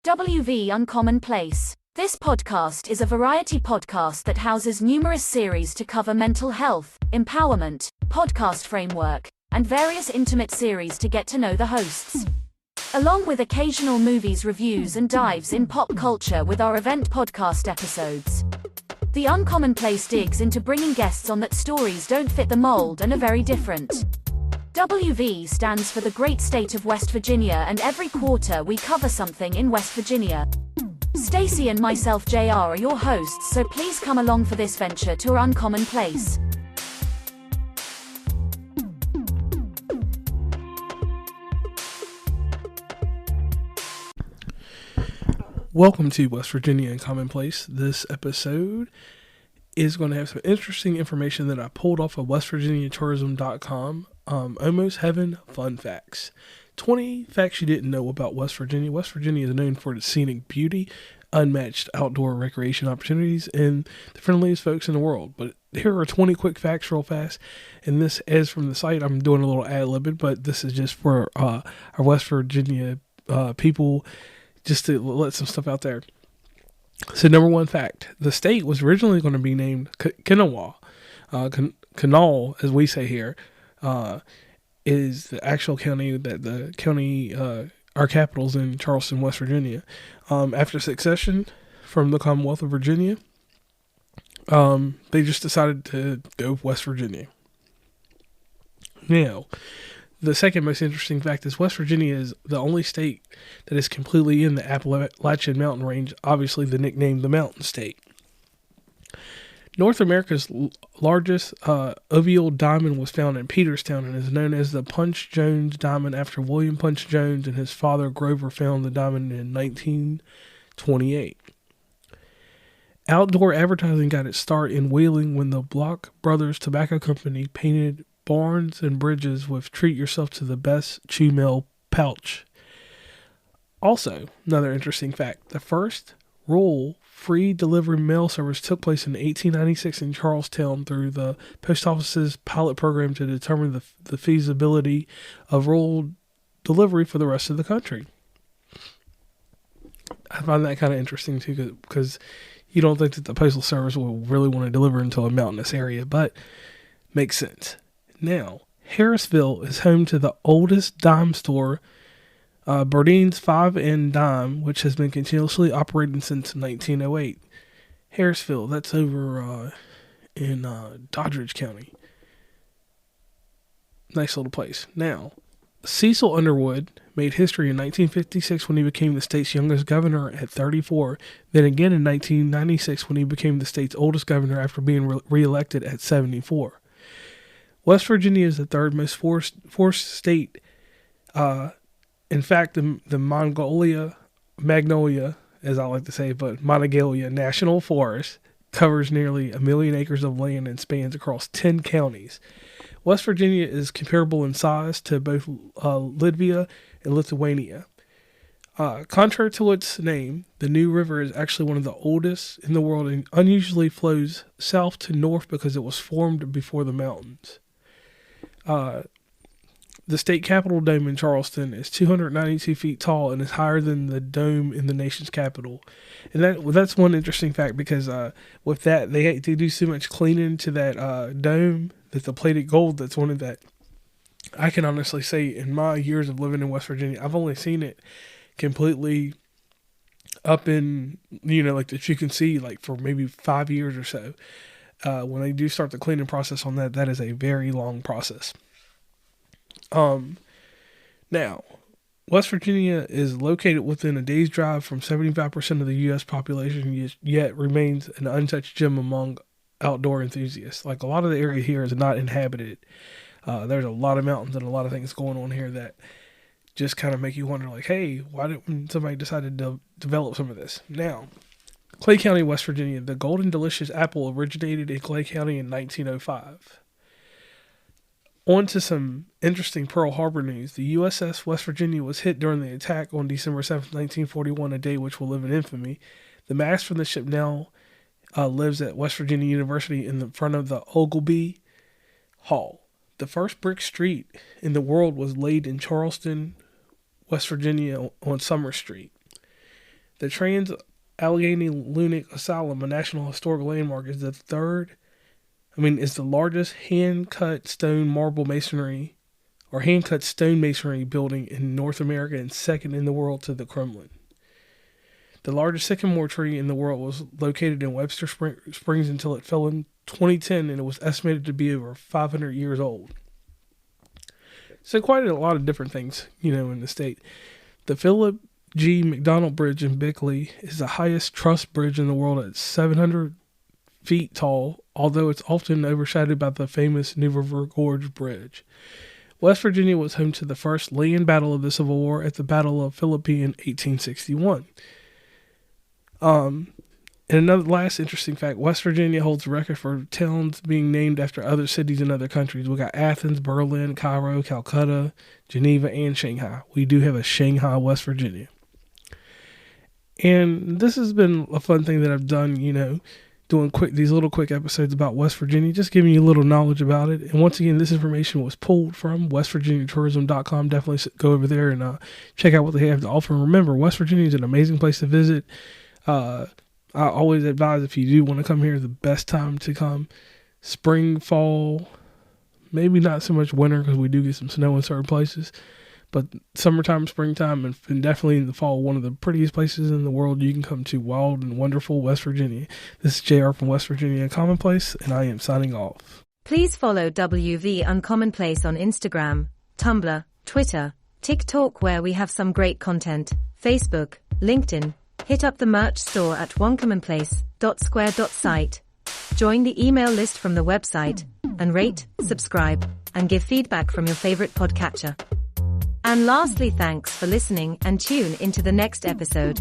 WV Uncommon Place. This podcast is a variety podcast that houses numerous series to cover mental health, empowerment, podcast framework, and various intimate series to get to know the hosts. Along with occasional movies reviews and dives in pop culture with our event podcast episodes. The Uncommon Place digs into bringing guests on that stories don't fit the mold and are very different. WV stands for the great state of West Virginia, and every quarter we cover something in West Virginia. Stacy and myself JR are your hosts, so please come along for this venture to our Uncommon Place. Welcome to West Virginia Uncommon Place. This episode is going to have some interesting information that I pulled off of westvirginiatourism.com. Almost Heaven Fun Facts. 20 facts you didn't know about West Virginia. West Virginia is known for its scenic beauty, unmatched outdoor recreation opportunities, and the friendliest folks in the world. But here are 20 quick facts real fast. And this is from the site. I'm doing a little ad-libbed, but this is just for our West Virginia people, just to let some stuff out there. So number one fact, the state was originally going to be named Kanawha. Kanawha, as we say here, is the actual county that the county, our capital's in Charleston, West Virginia. After secession from the Commonwealth of Virginia, they just decided to go West Virginia. Now, the second most interesting fact is West Virginia is the only state that is completely in the Appalachian Mountain Range, obviously the nickname the Mountain State. North America's largest ovial diamond was found in Peterstown and is known as the Punch Jones Diamond after William Punch Jones and his father Grover found the diamond in 1928. Outdoor advertising got its start in Wheeling when the Block Brothers Tobacco Company painted barns and bridges with "Treat yourself to the best chew mail pouch." Also, another interesting fact, the first rural free delivery mail service took place in 1896 in Charlestown through the post office's pilot program to determine the feasibility of rural delivery for the rest of the country. I find that kind of interesting too, because you don't think that the postal service will really want to deliver into a mountainous area, but makes sense. Now, Harrisville is home to the oldest dime store, Burdine's 5 and Dime, which has been continuously operating since 1908. Harrisville, that's over in Doddridge County. Nice little place. Now, Cecil Underwood made history in 1956 when he became the state's youngest governor at 34, then again in 1996 when he became the state's oldest governor after being re-elected at 74. West Virginia is the third most forest state. In fact, the Magnolia, as I like to say, but Monongalia National Forest covers nearly 1 million acres of land and spans across 10 counties. West Virginia is comparable in size to both Latvia and Lithuania. Contrary to its name, the New River is actually one of the oldest in the world and unusually flows south to north because it was formed before the mountains. The state capitol dome in Charleston is 292 feet tall and is higher than the dome in the nation's capital. And that's one interesting fact because with that, they do so much cleaning to that dome that the plated gold that's on it that I can honestly say in my years of living in West Virginia, I've only seen it completely up in, like that you can see like for maybe 5 years or so. When they do start the cleaning process on that is a very long process. Now, West Virginia is located within a day's drive from 75% of the U.S. population, yet remains an untouched gem among outdoor enthusiasts. Like a lot of the area here is not inhabited. There's a lot of mountains and a lot of things going on here that just kind of make you wonder, like, hey, why didn't somebody decide to develop some of this? Now, Clay County, West Virginia. The Golden Delicious apple originated in Clay County in 1905. On to some interesting Pearl Harbor news. The USS West Virginia was hit during the attack on December 7th, 1941, a day which will live in infamy. The mast from the ship now lives at West Virginia University in the front of the Oglebay Hall. The first brick street in the world was laid in Charleston, West Virginia on Summer Street. The Trans-Allegheny Lunatic Asylum, a National Historic Landmark, is the largest hand-cut stone masonry building in North America and second in the world to the Kremlin. The largest sycamore tree in the world was located in Webster Springs until it fell in 2010, and it was estimated to be over 500 years old. So quite a lot of different things, in the state. The Philip G. McDonald Bridge in Bickley is the highest truss bridge in the world at 700 feet tall, although it's often overshadowed by the famous New River Gorge Bridge. West Virginia was home to the first land battle of the Civil War at the Battle of Philippi in 1861. And another last interesting fact, West Virginia holds the record for towns being named after other cities in other countries. We got Athens, Berlin, Cairo, Calcutta, Geneva, and Shanghai. We do have a Shanghai, West Virginia. And this has been a fun thing that I've done, doing these little quick episodes about West Virginia, just giving you a little knowledge about it. And once again, this information was pulled from westvirginiatourism.com. Definitely go over there and check out what they have to offer. And remember, West Virginia is an amazing place to visit. I always advise, if you do want to come here, the best time to come, spring, fall, maybe not so much winter because we do get some snow in certain places, but summertime, springtime, and definitely in the fall, one of the prettiest places in the world you can come to, wild and wonderful West Virginia. This is JR from West Virginia Commonplace, and I am signing off. Please follow WV Uncommonplace on Instagram, Tumblr, Twitter, TikTok, where we have some great content, Facebook, LinkedIn. Hit up the merch store at onecommonplace.square.site. Join the email list from the website, and rate, subscribe, and give feedback from your favorite podcatcher. And lastly, thanks for listening, and tune into the next episode.